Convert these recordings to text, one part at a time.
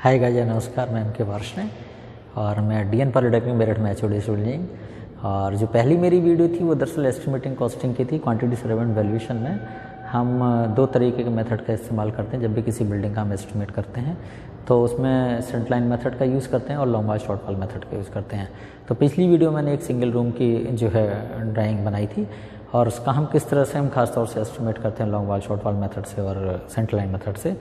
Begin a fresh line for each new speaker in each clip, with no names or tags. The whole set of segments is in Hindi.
हाय गाइस, नमस्कार। मैं एम के वर्ष ने और मैं डीएन पॉलिटेक्निक मेरठ में एचओडी स्टूडेंट। और जो पहली मेरी वीडियो थी वो दरअसल एस्टिमेटिंग कॉस्टिंग की थी। क्वांटिटी सर्वेंट वैल्यूएशन में हम दो तरीके के मेथड का इस्तेमाल करते हैं जब भी किसी बिल्डिंग का हम एस्टिमेट करते हैं। तो उसमें सेंट लाइन मेथड का यूज़ करते हैं और long wall short wall method का यूज़ करते हैं। तो पिछली वीडियो मैंने एक सिंगल रूम की जो है ड्राइंग बनाई थी और उसका हम किस तरह से हम खास तौर से एस्टिमेट करते हैं long wall short wall method से और सेंट लाइन मेथड से।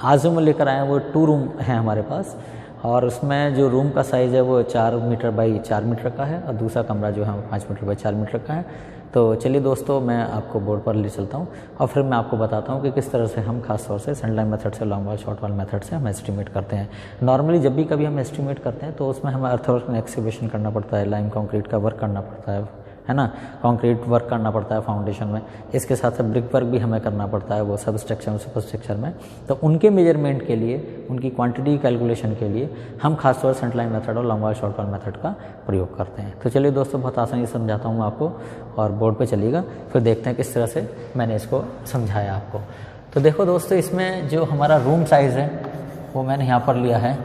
आज जो मैं लेकर आया वो 2 रूम है हमारे पास और उसमें जो रूम का साइज़ है वो 4 मीटर बाई 4 मीटर का है और दूसरा कमरा जो है वो 5 मीटर बाई 4 मीटर का है। तो चलिए दोस्तों, मैं आपको बोर्ड पर ले चलता हूँ और फिर मैं आपको बताता हूँ कि किस तरह से हम खास तौर से सेंट लाइन मेथड से long wall short wall method से हम एस्टिमेट करते हैं। नॉर्मली जब भी कभी हम एस्टिमेट करते हैं तो उसमें हमें अर्थवर्क में एक्सकेवेशन करना पड़ता है, लाइम कंक्रीट का वर्क करना पड़ता है ना, कंक्रीट वर्क करना पड़ता है फाउंडेशन में। इसके साथ साथ ब्रिक वर्क भी हमें करना पड़ता है वो सब स्ट्रक्चर में सुपर स्ट्रक्चर में। तो उनके मेजरमेंट के लिए, उनकी क्वांटिटी कैलकुलेशन के लिए हम खासतौर से सेंट लाइन मेथड और long wall short wall method का प्रयोग करते हैं। तो चलिए दोस्तों, बहुत आसानी से समझाता हूँ आपको और बोर्ड पे चलिएगा, फिर देखते हैं किस तरह से मैंने इसको समझाया आपको। तो देखो दोस्तों, इसमें जो हमारा रूम साइज़ है वो मैंने यहाँ पर लिया है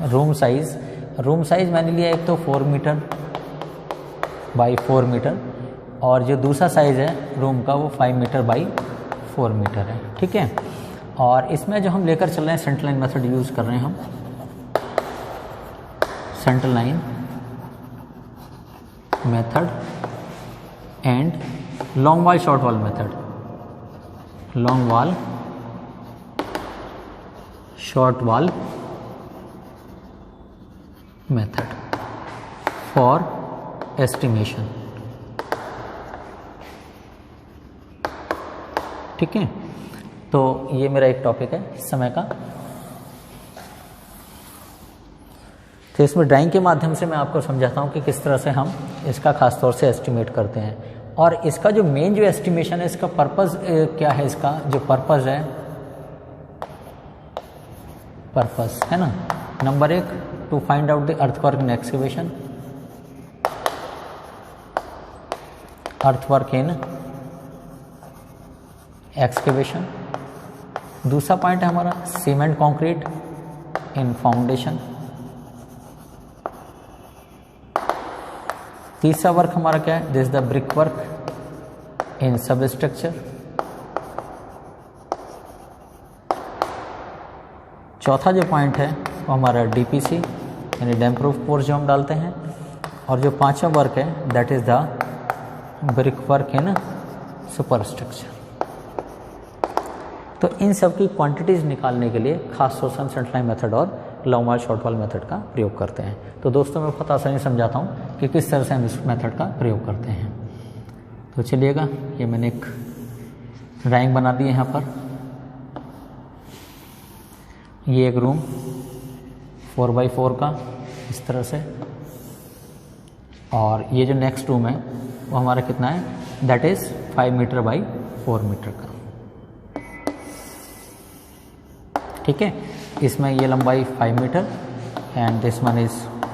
रूम साइज़ मैंने लिया एक तो 4 मीटर बाई 4 मीटर और जो दूसरा साइज़ है रूम का वो 5 मीटर बाई 4 मीटर है, ठीक है। और इसमें जो हम लेकर चल रहे हैं सेंट लाइन मेथड यूज़ कर रहे हैं हम, centre line method and long wall short wall method, long wall short wall method for estimation, ठीक है। तो ये मेरा एक टॉपिक है इस समय का। तो इसमें ड्राइंग के माध्यम से मैं आपको समझाता हूँ कि किस तरह से हम इसका खास तौर से एस्टिमेट करते हैं और इसका जो मेन जो एस्टिमेशन है, इसका पर्पस क्या है। इसका जो पर्पस है ना, number 1 to find out the earthwork in excavation, earthwork in excavation. दूसरा पॉइंट है हमारा सीमेंट कंक्रीट इन फाउंडेशन। तीसरा वर्क हमारा क्या है, this the brick work in substructure. चौथा जो पॉइंट है वो हमारा डीपीसी यानी डैम प्रूफ पोर्स जो हम डालते हैं। और जो पांचवा वर्क है that is the brick work in super structure. तो इन सब की क्वांटिटीज निकालने के लिए खास तौर से हम सेंट लाइन मेथड और long wall short wall method का प्रयोग करते हैं। तो दोस्तों, मैं बहुत आसानी से समझाता हूँ कि किस तरह से हम इस मेथड का प्रयोग करते हैं। तो चलिएगा, ये मैंने एक ड्राइंग बना दी है यहाँ पर। ये एक रूम 4x4 का इस तरह से, और ये जो नेक्स्ट रूम है वो हमारा कितना है, that is 5 metre by 4 metre का, ठीक है। इसमें ये लंबाई 5 metre and this one is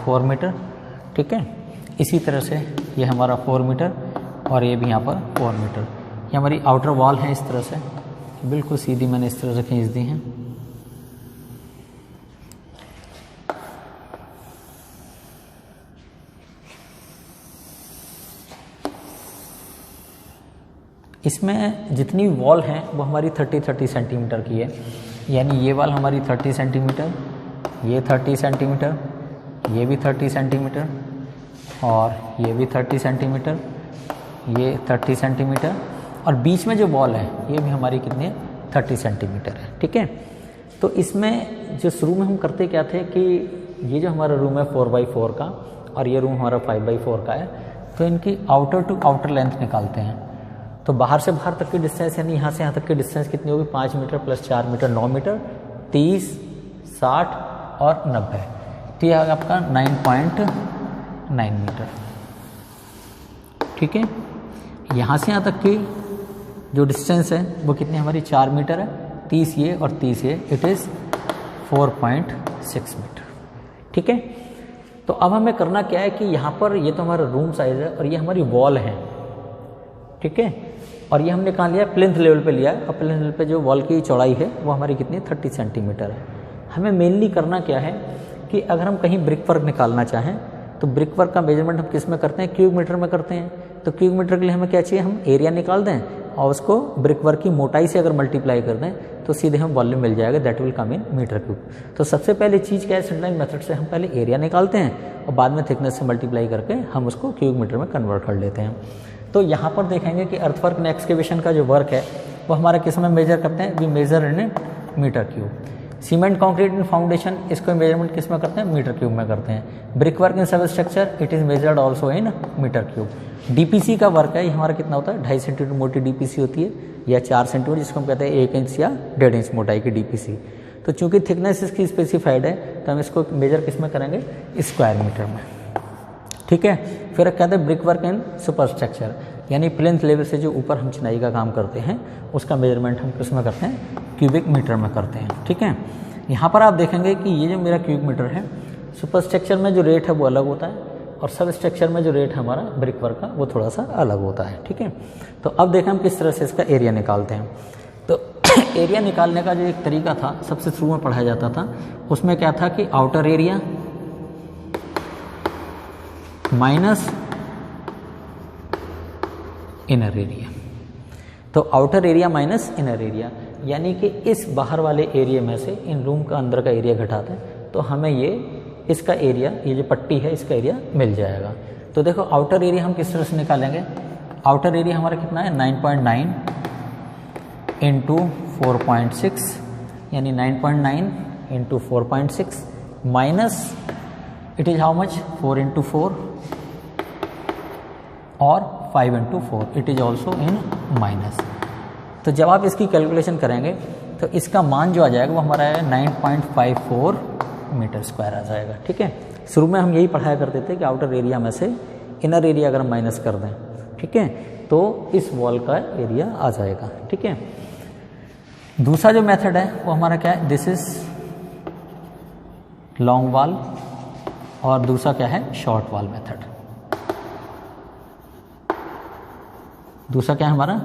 4 metre, ठीक है। इसी तरह से ये हमारा 4 मीटर और ये भी यहाँ पर 4 मीटर। ये हमारी आउटर वॉल है इस तरह से, बिल्कुल सीधी मैंने इस तरह से खींच दी हैं। इसमें जितनी वॉल हैं वो हमारी 30 सेंटीमीटर की है, यानी ये वॉल हमारी 30 सेंटीमीटर, ये 30 सेंटीमीटर, ये भी 30 सेंटीमीटर और ये भी 30 सेंटीमीटर, ये 30 सेंटीमीटर और बीच में जो वॉल है ये भी हमारी कितनी है, 30 सेंटीमीटर है, ठीक है। तो इसमें जो शुरू में हम करते क्या थे कि ये जो हमारा रूम है 4x4 का और ये रूम हमारा 5x4 का है, तो इनकी आउटर टू आउटर लेंथ निकालते हैं। तो बाहर से बाहर तक की डिस्टेंस यानी यहाँ से यहाँ तक की डिस्टेंस कितनी होगी, 5 मीटर प्लस 4 मीटर 9 मीटर, 30, 60 और 90, तो यह है आपका 9.9 मीटर, ठीक है। यहाँ से यहाँ तक की जो डिस्टेंस है वो कितनी हमारी 4 मीटर है, 30 ये और 30 ये, इट इज़ 4.6 मीटर, ठीक है। तो अब हमें करना क्या है कि यहाँ पर ये तो हमारा रूम साइज़ है और ये हमारी वॉल है, ठीक है। और ये हमने कहाँ लिया है, प्लिंथ लेवल पे लिया है। और प्लिंथ लेवल पे जो वॉल की चौड़ाई है वो हमारी कितनी है, 30 सेंटीमीटर है। हमें मेनली करना क्या है कि अगर हम कहीं ब्रिक वर्क निकालना चाहें तो ब्रिक वर्क का मेजरमेंट हम किस में करते हैं, क्यूब मीटर में करते हैं। तो क्यूब मीटर के लिए हमें क्या चाहिए, हम एरिया निकाल दें और उसको ब्रिक वर्क की मोटाई से अगर मल्टीप्लाई कर दें तो सीधे हम वॉल्यूम मिल जाएगा, that will come in metre cube. तो सबसे पहले चीज़ क्या है, स्टैंडर्ड मेथड से हम पहले एरिया निकालते हैं और बाद में थिकनेस से मल्टीप्लाई करके हम उसको क्यूब मीटर में कन्वर्ट कर लेते हैं। तो यहाँ पर देखेंगे कि अर्थवर्क एंड एक्सकेवेशन का जो वर्क है वो हमारा किस में मेजर करते हैं, we measure in metre cube. Cement concrete and foundation, इसको मेजरमेंट किस में करते हैं, मीटर क्यूब में करते हैं। Brick work in substructure, it is measured also in metre cube. DPC का वर्क है, ये हमारा कितना होता है, 2.5 सेंटीमीटर मोटी डीपीसी होती है या 4 सेंटीमीटर, जिसको हम कहते हैं 1 इंच या 1.5 इंच मोटाई की डीपीसी। तो चूंकि थिकनेस इसकी स्पेसिफाइड है तो हम इसको मेजर किस में करेंगे, स्क्वायर मीटर में। ठीक है, फिर कहते हैं ब्रिक वर्क इन सुपर स्ट्रक्चर, यानी प्लिंथ लेवल से जो ऊपर हम चिनाई का काम करते हैं उसका मेजरमेंट हम किस में करते हैं, क्यूबिक मीटर में करते हैं। ठीक है, यहाँ पर आप देखेंगे कि ये जो मेरा क्यूब मीटर है, सुपर स्ट्रक्चर में जो रेट है वो अलग होता है और सब स्ट्रक्चर में जो रेट है हमारा ब्रिक वर्क का वो थोड़ा सा अलग होता है। ठीक है, तो अब देखें हम किस तरह से इसका एरिया निकालते हैं। तो एरिया निकालने का जो एक तरीका था, सबसे शुरू में पढ़ाया जाता था, उसमें क्या था कि outer area minus inner area. तो outer area minus inner area, यानी कि इस बाहर वाले एरिया में से इन रूम का अंदर का एरिया घटाते हैं तो हमें ये इसका एरिया, ये जो पट्टी है इसका एरिया मिल जाएगा। तो देखो आउटर एरिया हम किस तरह से निकालेंगे, आउटर एरिया हमारा कितना है, 9.9 इंटू 4.6, यानी 9.9 into 4.6 minus it is how much, 4 into 4 और 5 into 4, it is also in minus. तो जब आप इसकी कैलकुलेशन करेंगे तो इसका मान जो आ जाएगा वो हमारा है 9.54 मीटर स्क्वायर आ जाएगा। ठीक है, शुरू में हम यही पढ़ाया करते थे कि आउटर एरिया में से इनर एरिया अगर हम माइनस कर दें, ठीक है, तो इस वॉल का एरिया आ जाएगा। ठीक है, दूसरा जो मेथड है वो हमारा क्या है, दिस इज लॉन्ग वॉल और दूसरा क्या है, शॉर्ट वॉल मेथड। दूसरा क्या है हमारा,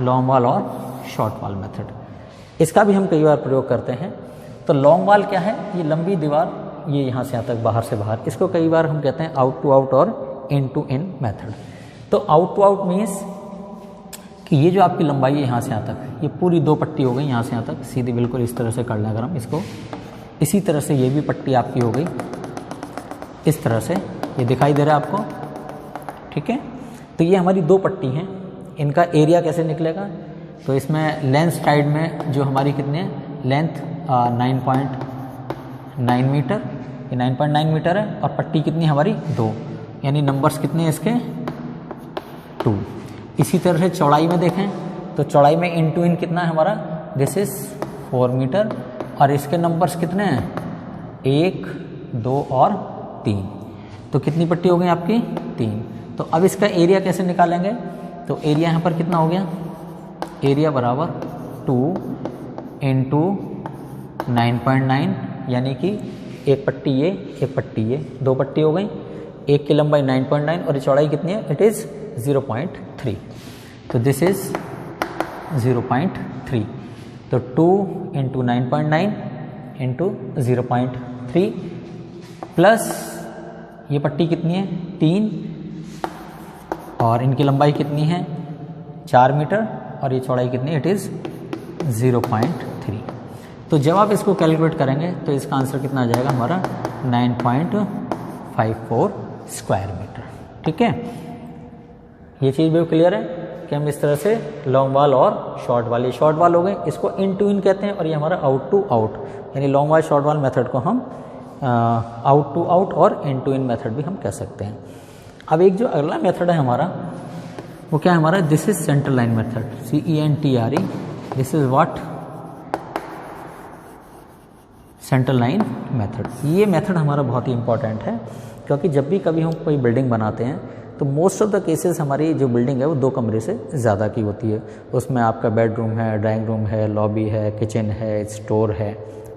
लॉन्ग वॉल और शॉर्ट वॉल मेथड। इसका भी हम कई बार प्रयोग करते हैं। तो लॉन्ग वॉल क्या है, ये लंबी दीवार, ये यहाँ से यहाँ तक, बाहर से बाहर, इसको कई बार हम कहते हैं आउट टू आउट और इन टू इन मेथड। तो आउट टू आउट मीन्स कि ये जो आपकी लंबाई है यहाँ से यहाँ तक, ये पूरी 2 पट्टी हो गई यहाँ से यहाँ तक, सीधी बिल्कुल इस तरह से कर लें अगर हम इसको, इसी तरह से ये भी पट्टी आपकी हो गई इस तरह से, ये दिखाई दे रहा है आपको। ठीक है, तो ये हमारी 2 पट्टी हैं, इनका एरिया कैसे निकलेगा, तो इसमें लेंथ साइड में जो हमारी कितनी है, लेंथ 9.9 मीटर, ये 9.9 मीटर है और पट्टी कितनी हमारी 2, यानी नंबर्स कितने हैं इसके 2। इसी तरह से चौड़ाई में देखें तो चौड़ाई में इन टू इन कितना है हमारा, दिस इज 4 मीटर और इसके नंबर्स कितने हैं 1, 2 और 3। तो कितनी पट्टी हो गई आपकी 3। तो अब इसका एरिया कैसे निकालेंगे, तो एरिया यहाँ पर कितना हो गया, एरिया बराबर 2 इंटू 9.9, यानी कि एक पट्टी ये, एक पट्टी ये, 2 पट्टी हो गई, एक की लंबाई 9.9 और चौड़ाई कितनी है, इट इज़ 0.3। तो दिस इज 0.3। तो 2 इंटू 9.9 इंटू 0.3 प्लस ये पट्टी कितनी है 3 और इनकी लंबाई कितनी है 4 मीटर और ये चौड़ाई कितनी है, इट इज़ 0.3। तो जब आप इसको कैलकुलेट करेंगे तो इसका आंसर कितना आ जाएगा हमारा 9.54 स्क्वायर मीटर। ठीक है, ये चीज़ भी क्लियर है कि हम इस तरह से लॉन्ग वॉल और शॉर्ट वॉल, ये शॉर्ट वॉल हो गए, इसको इन टू इन कहते हैं और ये हमारा आउट टू आउट, यानी long wall short wall method को हम आउट टू आउट और इन टू इन मेथड भी हम कह सकते हैं। अब एक जो अगला मेथड है हमारा वो क्या है हमारा, this is centre line method, CENTRE, this is what, centre line method. ये मेथड हमारा बहुत ही इंपॉर्टेंट है क्योंकि जब भी कभी हम कोई बिल्डिंग बनाते हैं तो मोस्ट ऑफ द केसेस हमारी जो बिल्डिंग है वो 2 कमरे से ज़्यादा की होती है। उसमें आपका बेडरूम है, ड्राइंग रूम है, लॉबी है, किचन है, स्टोर है,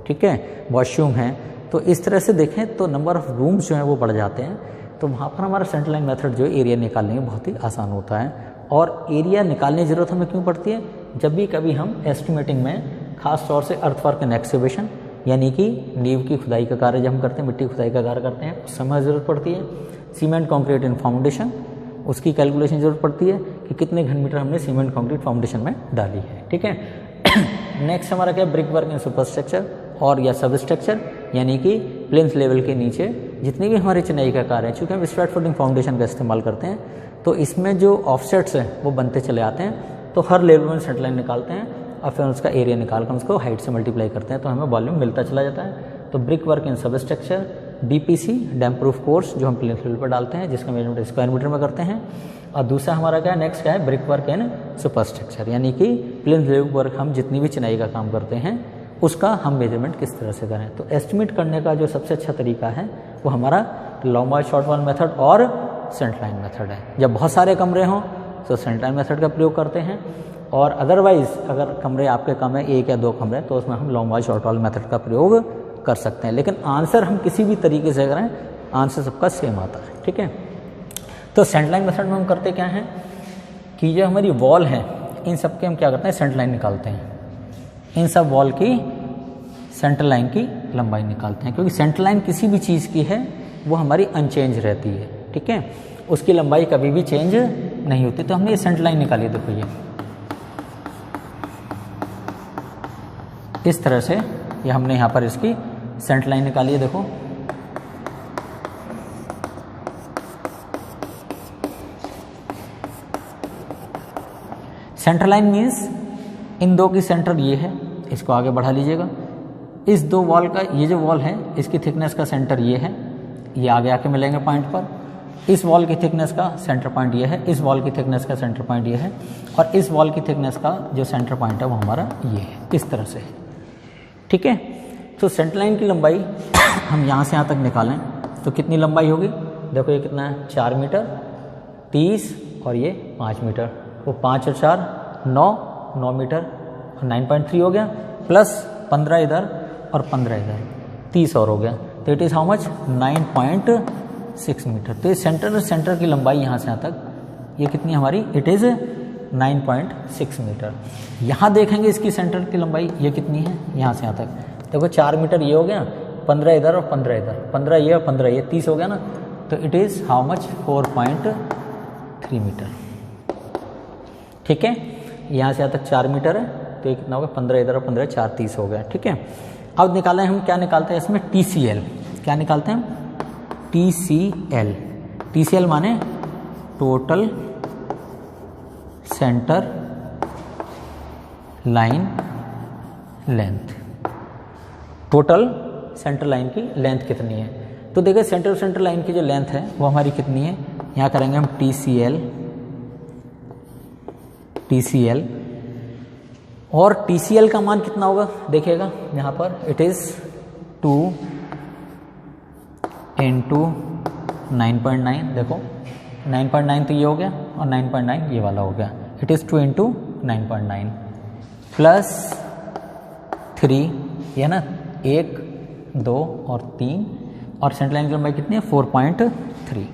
ठीक है, वॉशरूम है। तो इस तरह से देखें तो नंबर ऑफ़ रूम्स जो हैं वो बढ़ जाते हैं। तो वहाँ पर हमारा सेंटर लाइन मेथड जो एरिया निकालने में बहुत ही आसान होता है। और एरिया निकालने की ज़रूरत हमें क्यों पड़ती है? जब भी कभी हम एस्टिमेटिंग में खास तौर से अर्थवर्क एंड एक्सकेवेशन यानी कि नींव की खुदाई का कार्य जब हम करते हैं, मिट्टी की खुदाई का कार्य करते हैं, उस समय ज़रूरत पड़ती है। सीमेंट कंक्रीट इन फाउंडेशन, उसकी कैलकुलेशन ज़रूरत पड़ती है कि कितने घन मीटर हमने सीमेंट कंक्रीट फाउंडेशन में डाली है। ठीक है। नेक्स्ट हमारा क्या है? ब्रिक वर्क एंड सुपरस्ट्रक्चर और या सब स्ट्रक्चर, यानी कि प्लेन्स लेवल के नीचे जितनी भी हमारे चिनाई का कार्य है, चूँकि हम स्ट्रैट फुटिंग फाउंडेशन का इस्तेमाल करते हैं तो इसमें जो ऑफसेट्स हैं वो बनते चले आते हैं। तो हर लेवल में सेंटर लाइन निकालते हैं और फिर उसका एरिया निकाल कर उसको हाइट से मल्टीप्लाई करते हैं तो हमें वॉल्यूम मिलता चला जाता है। तो ब्रिक वर्क एंड सब structure, DPC dam proof course जो हम प्लेन लेवल पर डालते हैं जिसका मेजरमेंट स्क्वायर मीटर में करते हैं। और दूसरा हमारा क्या है? नेक्स्ट क्या है? ब्रिक वर्क एंड सुपरस्ट्रक्चर, यानी कि प्लेन लेवल वर्क हम जितनी भी चिनाई का काम करते हैं उसका हम मेजरमेंट किस तरह से करें। तो एस्टिमेट करने का जो सबसे अच्छा तरीका है वो हमारा long wall short wall method और सेंटर लाइन मेथड है। जब बहुत सारे कमरे हों तो सेंटर लाइन मेथड का प्रयोग करते हैं, और अदरवाइज अगर कमरे आपके कम है, 1 या 2 कमरे, तो उसमें हम long wall short wall method का प्रयोग कर सकते हैं। लेकिन आंसर हम किसी भी तरीके से करें, आंसर सबका सेम आता है। ठीक है। तो सेंटर लाइन मेथड में हम करते क्या हैं कि जो हमारी वॉल है इन सब के हम क्या करते हैं? सेंटर लाइन निकालते हैं। इन सब वॉल की सेंटर लाइन की लंबाई निकालते हैं, क्योंकि सेंटर लाइन किसी भी चीज़ की है वो हमारी अनचेंज रहती है। ठीक है। उसकी लंबाई कभी भी चेंज नहीं होती। तो हमने ये सेंटर लाइन निकाली, देखो ये इस तरह से, ये हमने यहाँ पर इसकी सेंटर लाइन निकाली है। देखो सेंटर लाइन मीन्स इन दो की सेंटर ये है, इसको आगे बढ़ा लीजिएगा। इस दो वॉल का, ये जो वॉल है इसकी थिकनेस का सेंटर ये है, ये आगे आके मिलेंगे पॉइंट पर। इस वॉल की थिकनेस का सेंटर पॉइंट ये है, इस वॉल की थिकनेस का सेंटर पॉइंट ये है, और इस वॉल की थिकनेस का जो सेंटर पॉइंट है वो हमारा ये है, इस तरह से। ठीक है। तो सेंटर लाइन की लंबाई हम यहाँ से यहाँ तक निकालें तो कितनी लंबाई होगी? देखो ये कितना है? 4 मीटर 30 और ये 5 मीटर, तो 5 और 4 9 मीटर, 9.3 हो गया, प्लस 15 इधर और 15 इधर, 30 और हो गया। तो it is how much? 9.6 metre. तो ये सेंटर की लंबाई यहाँ से यहाँ तक ये कितनी हमारी? It is 9.6 metre. यहाँ देखेंगे इसकी सेंटर की लंबाई ये कितनी है? यहाँ से यहाँ तक देखो 4 मीटर ये हो गया, 15 इधर और 15 इधर, 15 ये और 15 ये, 30 हो गया ना। तो it is how much? 4.3 metre. ठीक है। यहाँ से यहाँ तक 4 मीटर है, तो ये कितना होगा? 15 इधर और 15 4, 30 हो गया। ठीक है। अब निकालें हम, क्या निकालते हैं इसमें? TCL। क्या निकालते हैं हम? TCL। TCL माने total centre line length. Total centre line की लेंथ कितनी है? तो देखिए सेंटर लाइन की जो लेंथ है वो हमारी कितनी है? यहाँ करेंगे हम TCL, और TCL का मान कितना होगा? देखिएगा यहाँ पर, इट इज़ 2 × 9.9। देखो 9.9 तो ये हो गया और 9.9 ये वाला हो गया। इट इज़ 2 × 9.9 प्लस 3, ये ना 1 2 और 3, और सेंटर लाइन की लंबाई कितनी है? 4.3।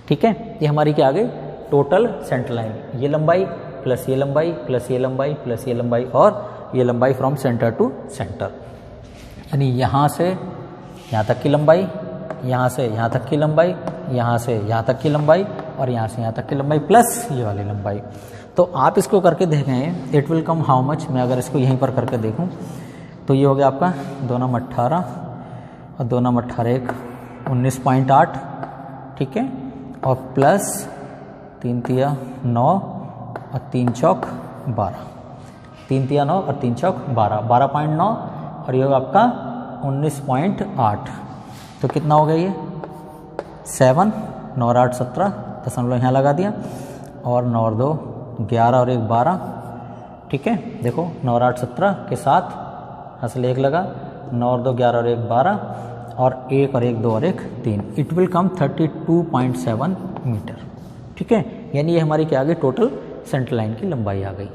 ठीक है। ये हमारी क्या आ गई? टोटल सेंटर लाइन, ये लंबाई प्लस ये लंबाई प्लस ये लंबाई प्लस ये लंबाई और ये लंबाई फ्रॉम सेंटर टू सेंटर, यानी यहाँ से यहाँ तक की लंबाई, यहाँ से यहाँ तक की लंबाई, यहाँ से यहाँ तक की लंबाई और यहाँ से यहाँ तक की लंबाई प्लस ये वाली लंबाई। तो आप इसको करके देखें, it will come how much? मैं अगर इसको यहीं पर करके देखूं तो ये हो गया आपका 2 9 18 और 2 9 18 19.8। ठीक है। और प्लस 3 3 9 और 3 चौक 12, 3 3 9 और 3 चौक 12, 12.9 और ये होगा आपका 19.8। तो कितना हो गया ये? 7 9 और 8 17, दशमलव यहाँ लगा दिया, और 9 और 2 11 और 1 12। ठीक है। देखो 9 और 8 17 के साथ असल 1 लगा, 9 और 2 11 और 1 12, और 1 और 1 2 और 1 3। It will come 32.7 metre. ठीक है। यानी ये हमारी क्या आ गई? टोटल सेंटर लाइन की लंबाई आ गई।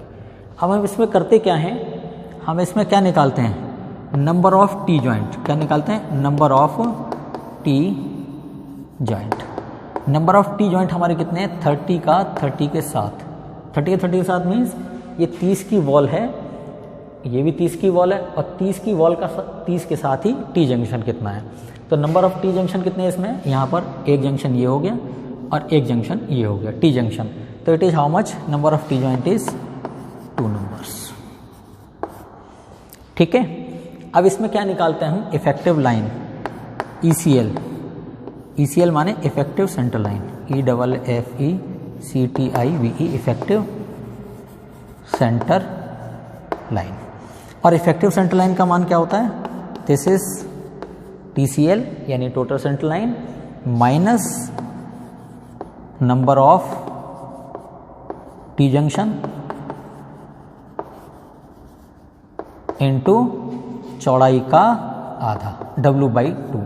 अब हम इसमें करते क्या हैं? हम इसमें क्या निकालते हैं? Number of T joint. क्या निकालते हैं? Number of T joint. Number of T joint हमारे कितने हैं, 30 का 30 के साथ, 30 के साथ मीन्स ये 30 की वॉल है, ये भी 30 की वॉल है, और 30 की वॉल का 30 के साथ ही टी जंक्शन कितना है। तो नंबर ऑफ टी जंक्शन कितने हैं इसमें, यहाँ पर एक जंक्शन ये हो गया और एक जंक्शन ये हो गया, टी जंक्शन। तो it is how much, number of T joint is 2 numbers. ठीक है, अब इसमें क्या निकालते हैं हम, इफेक्टिव लाइन, ECL। ECL माने effective centre line, EFFECTIVE, effective centre line. और इफेक्टिव सेंटर लाइन का मान क्या होता है, दिस इज TCL यानी total centre line minus number of T junction into चौड़ाई का आधा, W/2।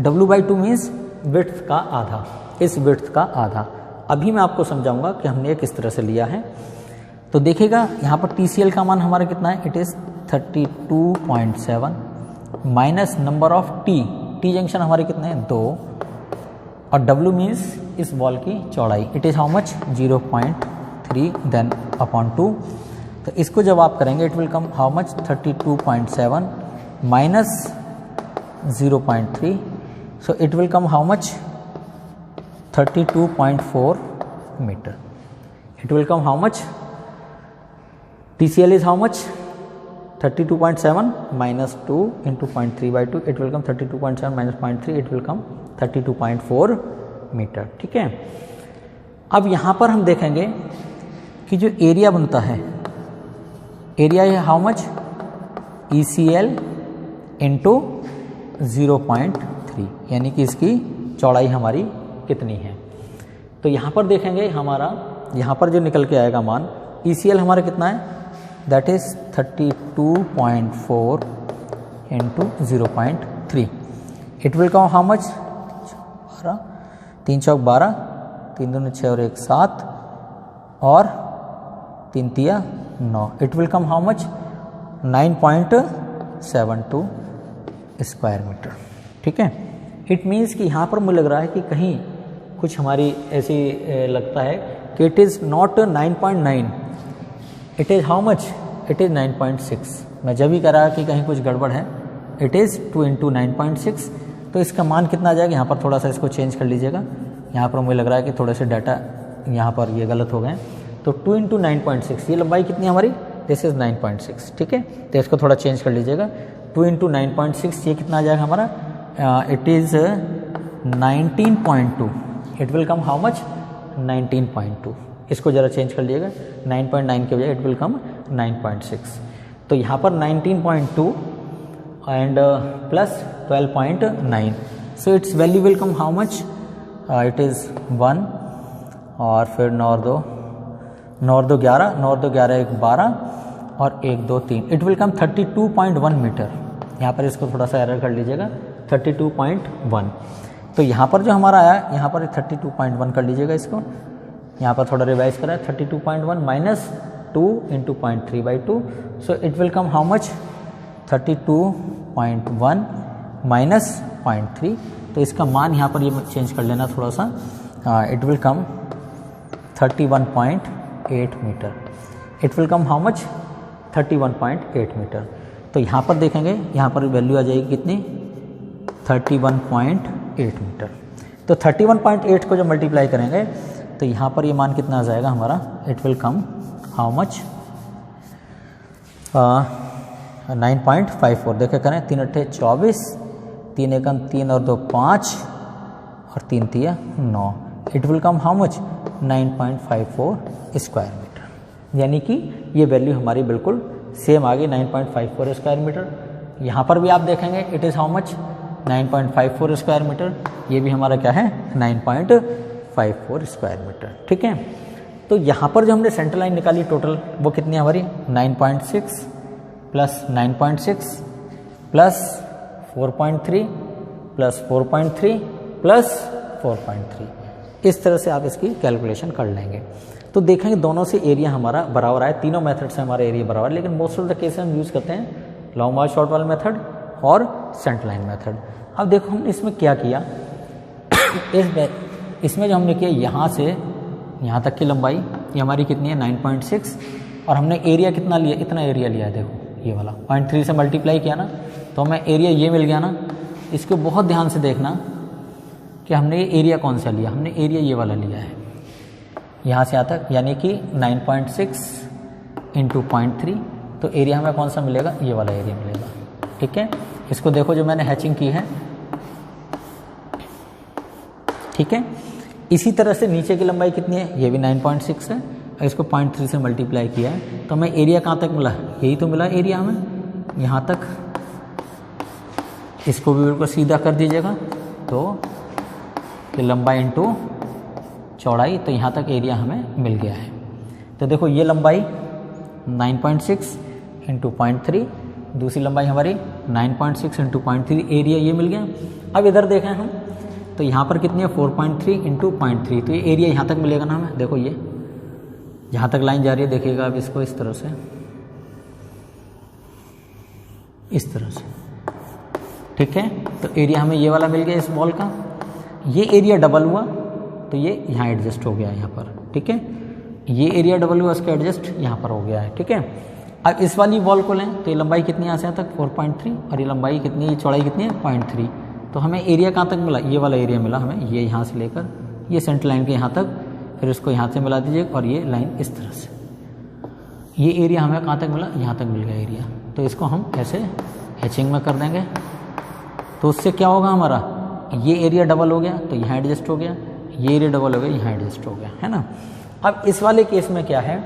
W/2 मीन्स विड्थ का आधा, इस विड्थ का आधा। अभी मैं आपको समझाऊंगा कि हमने ये किस तरह से लिया है। तो देखिएगा यहाँ पर TCL का मान हमारा कितना है, it is 32.7 minus number of T junction हमारे कितने हैं, 2, और W मीन्स इस वॉल की चौड़ाई, it is how much, 0.3 then upon 2। तो इसको जब आप करेंगे it will come how much, 32.7 minus 0.3, so it will come how much, 32.4 metre. It will come how much, TCL is how much, 32.7 minus 2 into 0.3/2, it will come 32.7 minus 0.3, it will come 32.4 metre. ठीक है, अब यहाँ पर हम देखेंगे कि जो एरिया बनता है, एरिया है हाउ मच, ECL इंटू 0.3, यानी कि इसकी चौड़ाई हमारी कितनी है। तो यहाँ पर देखेंगे हमारा, यहाँ पर जो निकल के आएगा मान, ECL हमारा कितना है, that is 32.4 into 0.3, it will come how much, 3 चौक 12, 3 दूनी 6 और 1 7, और 3 तिया 9, it will come how much, 9.72 square metre. ठीक है, इट मीन्स कि यहाँ पर मुझे लग रहा है कि कहीं कुछ हमारी ऐसी लगता है कि it is not 9.9, it is how much, it is 9.6। मैं जब भी कह रहा कि कहीं कुछ गड़बड़ है, इट इज़ 2 इंटू 9.6। तो इसका मान कितना आ जाएगा, यहाँ पर थोड़ा सा इसको चेंज कर लीजिएगा, यहाँ पर मुझे लग रहा है कि थोड़े से डाटा यहाँ पर ये गलत हो गए। तो 2 इंटू 9.6, ये लंबाई कितनी हमारी, दिस इज़ 9.6। ठीक है, तो इसको थोड़ा चेंज कर लीजिएगा, 2 इंटू 9.6 ये कितना आ जाएगा हमारा, it is 19.2, it will come how much, 19.2। इसको ज़रा चेंज कर लीजिएगा, 9.9 के बजाय इट विल कम 9.6। तो यहाँ पर 19.2 and plus 12.9, so it's value will come how much, it is 1, और फिर 9 और 2 11, 9 और 2 11, 1 12, और 1 2 3, इट विल कम 32.1 मीटर। यहाँ पर इसको थोड़ा सा एरर कर लीजिएगा, 32.1। तो यहाँ पर जो हमारा आया, यहाँ पर 32.1 कर लीजिएगा, इसको यहाँ पर थोड़ा रिवाइज करा, 32.1 minus 2 into 0.3/2, so it will come how much, 32.1 minus 0.3। तो इसका मान यहाँ पर ये चेंज कर लेना थोड़ा सा, it will come 31.8 metre. It will come how much, 31.8 metre. तो यहाँ पर देखेंगे, यहाँ पर वैल्यू आ जाएगी कितनी, 31.8 मीटर। तो 31.8 को जब मल्टीप्लाई करेंगे तो यहाँ पर ये मान कितना आ जाएगा हमारा, it will come how much, 9.54। देखे करें, 3 अट्ठे 24, 3 एकम 3 और 2 5, और 3 तिया 9, it will come how much, 9.54 square metre. यानी कि ये वैल्यू हमारी बिल्कुल सेम आ गई, 9.54 स्क्वायर मीटर। यहाँ पर भी आप देखेंगे it is how much, 9.54 square metre. ये भी हमारा क्या है, 9.54 स्क्वायर मीटर। ठीक है, तो यहाँ पर जो हमने सेंटर लाइन निकाली टोटल, वो कितनी हमारी, 9.6 प्लस 9.6 प्लस 4.3 प्लस 4.3 प्लस 4.3। इस तरह से आप इसकी कैलकुलेशन कर लेंगे। तो देखेंगे दोनों से एरिया हमारा बराबर आया, तीनों मेथड से हमारा एरिया बराबर, लेकिन मोस्ट ऑफ द केस हम यूज़ करते हैं लॉन्ग मार्च शॉर्ट वाला मेथड और सेंटर लाइन मेथड। अब देखो हमने इसमें क्या किया, इसमें जो हमने किया यहाँ से यहाँ तक की लंबाई ये हमारी कितनी है 9.6 और हमने एरिया कितना लिया, इतना एरिया लिया है, देखो ये वाला 0.3 से मल्टीप्लाई किया ना तो हमें एरिया ये मिल गया ना। इसको बहुत ध्यान से देखना कि हमने ये एरिया कौन सा लिया, हमने एरिया ये वाला लिया है यहाँ से यहाँ तक, यानी कि 9.6 इंटू 0.3, तो एरिया हमें कौन सा मिलेगा, ये वाला एरिया मिलेगा। ठीक है, इसको देखो जो मैंने हैचिंग की है। ठीक है, इसी तरह से नीचे की लंबाई कितनी है, ये भी 9.6 है और इसको 0.3 से मल्टीप्लाई किया है तो हमें एरिया कहाँ तक मिला, यही तो मिला एरिया हमें यहाँ तक। इसको भी बिल्कुल सीधा कर दीजिएगा तो ये लंबाई इंटू चौड़ाई, तो यहाँ तक एरिया हमें मिल गया है। तो देखो ये लंबाई 9.6 इंटू 0.3, दूसरी लंबाई हमारी 9.6 इंटू 0.3, एरिया ये मिल गया। अब इधर देखें हम तो यहाँ पर कितनी है 4.3 इंटू 0.3, तो ये एरिया यहाँ तक मिलेगा ना हमें। देखो ये जहाँ तक लाइन जा रही है देखिएगा अब इसको इस तरह से, इस तरह से। ठीक है, तो एरिया हमें ये वाला मिल गया इस बॉल का। ये एरिया डबल हुआ तो ये यहाँ एडजस्ट हो गया यहाँ पर। ठीक है, ये एरिया डबल हुआ, इसका एडजस्ट यहाँ पर हो गया है। ठीक है, अब इस वाली बॉल को लें तो ये लंबाई कितनी यहाँ से यहाँ तक 4.3 और ये लंबाई कितनी, ये चौड़ाई कितनी है 0.3, तो हमें एरिया कहाँ तक मिला, ये वाला एरिया मिला हमें, ये यहाँ से लेकर ये सेंटर लाइन के यहाँ तक, फिर इसको यहाँ से मिला दीजिए और ये लाइन इस तरह से। ये एरिया हमें कहाँ तक मिला, यहाँ तक मिल गया एरिया। तो इसको हम ऐसे हैचिंग में कर देंगे तो उससे क्या होगा, हमारा ये एरिया डबल हो गया तो यहाँ एडजस्ट हो गया, ये एरिया डबल हो गया यहाँ एडजस्ट हो गया, है ना। अब इस वाले केस में क्या है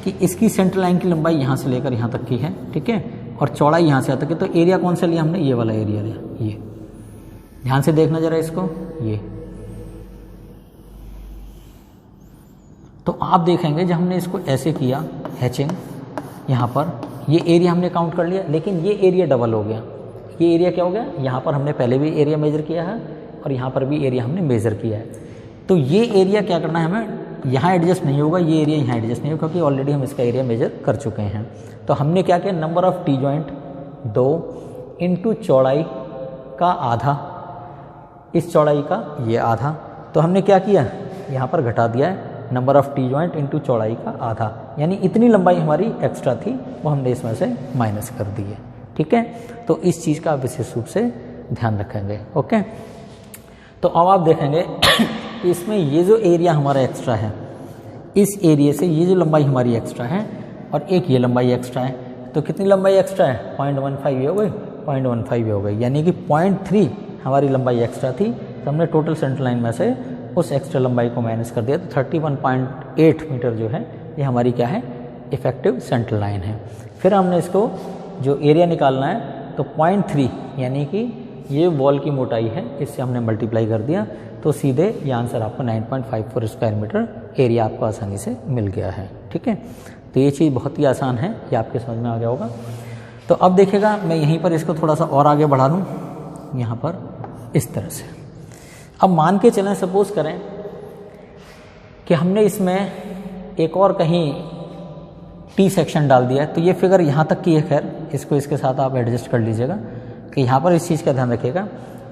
कि इसकी सेंटर लाइन की लंबाई यहाँ से लेकर यहाँ तक की है। ठीक है, और चौड़ाई यहाँ से यहाँ तक है, तो एरिया कौन सा लिया हमने, ये वाला एरिया लिया। ये ध्यान से देखना जरा इसको, ये तो आप देखेंगे जब हमने इसको ऐसे किया हैचिंग, यहाँ पर ये एरिया हमने काउंट कर लिया, लेकिन ये एरिया डबल हो गया। ये एरिया क्या हो गया, यहाँ पर हमने पहले भी एरिया मेजर किया है और यहाँ पर भी एरिया हमने मेजर किया है। तो ये एरिया क्या करना है हमें, यहाँ एडजस्ट नहीं होगा, ये एरिया यहाँ एडजस्ट नहीं होगा क्योंकि ऑलरेडी हम इसका एरिया मेजर कर चुके हैं। तो हमने क्या किया, number of T joint 2 into चौड़ाई का आधा, इस चौड़ाई का ये आधा, तो हमने क्या किया, यहाँ पर घटा दिया है number of T joint into चौड़ाई का आधा, यानी इतनी लंबाई हमारी एक्स्ट्रा थी वो हमने इसमें से माइनस कर दी है। ठीक है, तो इस चीज़ का विशेष रूप से ध्यान रखेंगे। ओके, तो अब आप देखेंगे इसमें ये जो एरिया हमारा एक्स्ट्रा है, इस एरिया से ये जो लंबाई हमारी एक्स्ट्रा है और एक ये लंबाई एक्स्ट्रा है, तो कितनी लंबाई एक्स्ट्रा है 0.15 ये हो गई, 0.15 ये हो गई, यानी कि 0.3 हमारी लंबाई एक्स्ट्रा थी। तो हमने टोटल सेंटर लाइन में से उस एक्स्ट्रा लंबाई को माइनस कर दिया, तो 31.8 मीटर जो है ये हमारी क्या है, इफेक्टिव सेंटर लाइन है। फिर हमने इसको जो एरिया निकालना है तो 0.3 यानी कि ये वॉल की मोटाई है, इससे हमने मल्टीप्लाई कर दिया, तो सीधे ये आंसर आपको 9.54 स्क्वायर मीटर एरिया आपको आसानी से मिल गया है। ठीक है, तो ये चीज़ बहुत ही आसान है, ये आपके समझ में आ गया होगा। तो अब देखिएगा मैं यहीं पर इसको थोड़ा सा और आगे बढ़ा दूँ, यहाँ पर इस तरह से। अब मान के चलें, सपोज करें कि हमने इसमें एक और कहीं टी सेक्शन डाल दिया है, तो ये फिगर यहाँ तक की है। खैर इसको इसके साथ आप एडजस्ट कर लीजिएगा कि यहाँ पर इस चीज़ का ध्यान रखिएगा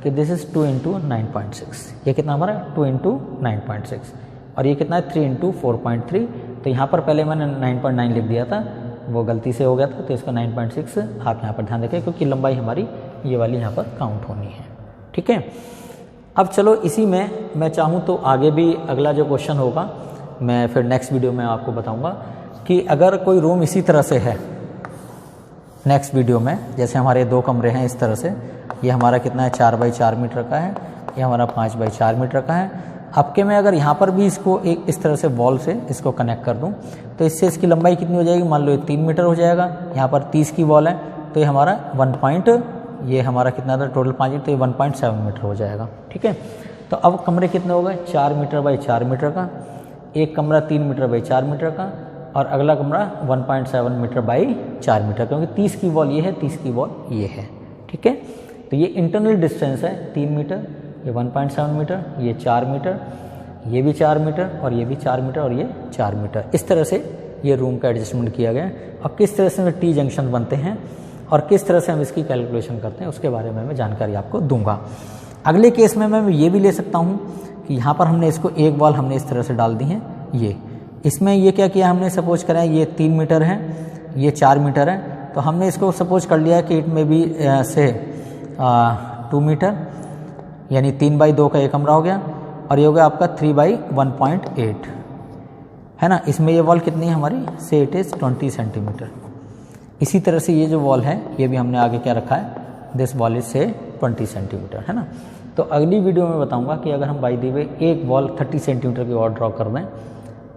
कि दिस इज़ 2 इंटू 9.6, ये कितना हमारा 2 इंटू 9.6 और ये कितना है 3 इंटू 4.3। तो यहाँ पर पहले मैंने 9.9 लिख दिया था, वो गलती से हो गया था, तो इसका 9.6 आप यहाँ पर ध्यान रखें क्योंकि लंबाई हमारी ये वाली यहाँ पर काउंट होनी है। ठीक है, अब चलो इसी में मैं चाहूँ तो आगे भी अगला जो क्वेश्चन होगा मैं फिर नेक्स्ट वीडियो में आपको बताऊँगा कि अगर कोई रूम इसी तरह से है, नेक्स्ट वीडियो में जैसे हमारे 2 कमरे हैं इस तरह से, ये हमारा कितना है 4 बाई 4 मीटर का है, ये हमारा 5 बाई 4 मीटर का है। अब के मैं अगर यहाँ पर भी इसको एक इस तरह से वॉल से इसको कनेक्ट कर दूँ तो इससे इसकी लंबाई कितनी हो जाएगी, मान लो ये 3 मीटर हो जाएगा। यहाँ पर 30 की वॉल है तो ये हमारा ये हमारा कितना था टोटल 5, तो ये 1.7 मीटर हो जाएगा। ठीक है, तो अब कमरे कितने हो गए 4 मीटर बाई 4 मीटर का, एक कमरा 3 मीटर बाई 4 मीटर का और अगला कमरा 1.7 मीटर बाई 4 मीटर, क्योंकि 30 की वॉल ये है, 30 की वॉल ये है। ठीक है, तो ये इंटरनल डिस्टेंस है 3 मीटर, ये 1.7 मीटर, ये 4 मीटर, ये भी 4 मीटर और ये भी 4 मीटर और ये 4 मीटर। इस तरह से ये रूम का एडजस्टमेंट किया गया है। और किस तरह से टी जंक्शन बनते हैं और किस तरह से हम इसकी कैलकुलेशन करते हैं उसके बारे में मैं जानकारी आपको दूंगा। अगले केस में मैं ये भी ले सकता हूँ कि यहाँ पर हमने इसको एक वॉल हमने इस तरह से डाल दी है। ये इसमें ये क्या किया हमने, सपोज करा ये 3 मीटर है, ये 4 मीटर है, तो हमने इसको सपोज कर लिया कि इट में भी से 2 मीटर, यानी 3/2 का एक कमरा हो गया, और ये हो गया आपका 3/1.8 है ना। इसमें ये वॉल कितनी है हमारी, से इट इज़ 20 सेंटीमीटर। इसी तरह से ये जो वॉल है ये भी हमने आगे क्या रखा है, दिस वॉल इज से 20 सेंटीमीटर है ना। तो अगली वीडियो में बताऊंगा कि अगर हम बाय द वे एक वॉल 30 सेंटीमीटर की और ड्रॉ कर दें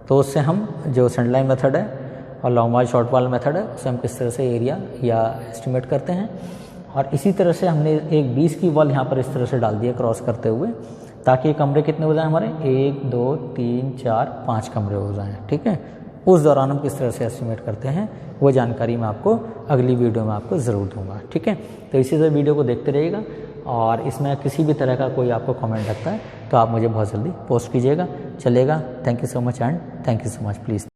तो उससे हम जो सेंटर लाइन मेथड है और long wall short wall method है उससे हम किस तरह से एरिया या एस्टिमेट करते हैं। और इसी तरह से हमने एक 20 की वॉल यहाँ पर इस तरह से डाल दी है क्रॉस करते हुए, ताकि कमरे कितने हो जाएं हमारे, 1 2 3 4 5 कमरे हो जाएं, ठीक है। उस दौरान हम किस तरह से एस्टिमेट करते हैं वो जानकारी मैं आपको अगली वीडियो में आपको ज़रूर दूंगा, ठीक है। तो इसी तरह वीडियो को देखते रहिएगा, और इसमें किसी भी तरह का कोई आपको कमेंट लगता है तो आप मुझे बहुत जल्दी पोस्ट कीजिएगा, चलेगा। Thank you so much and thank you so much please.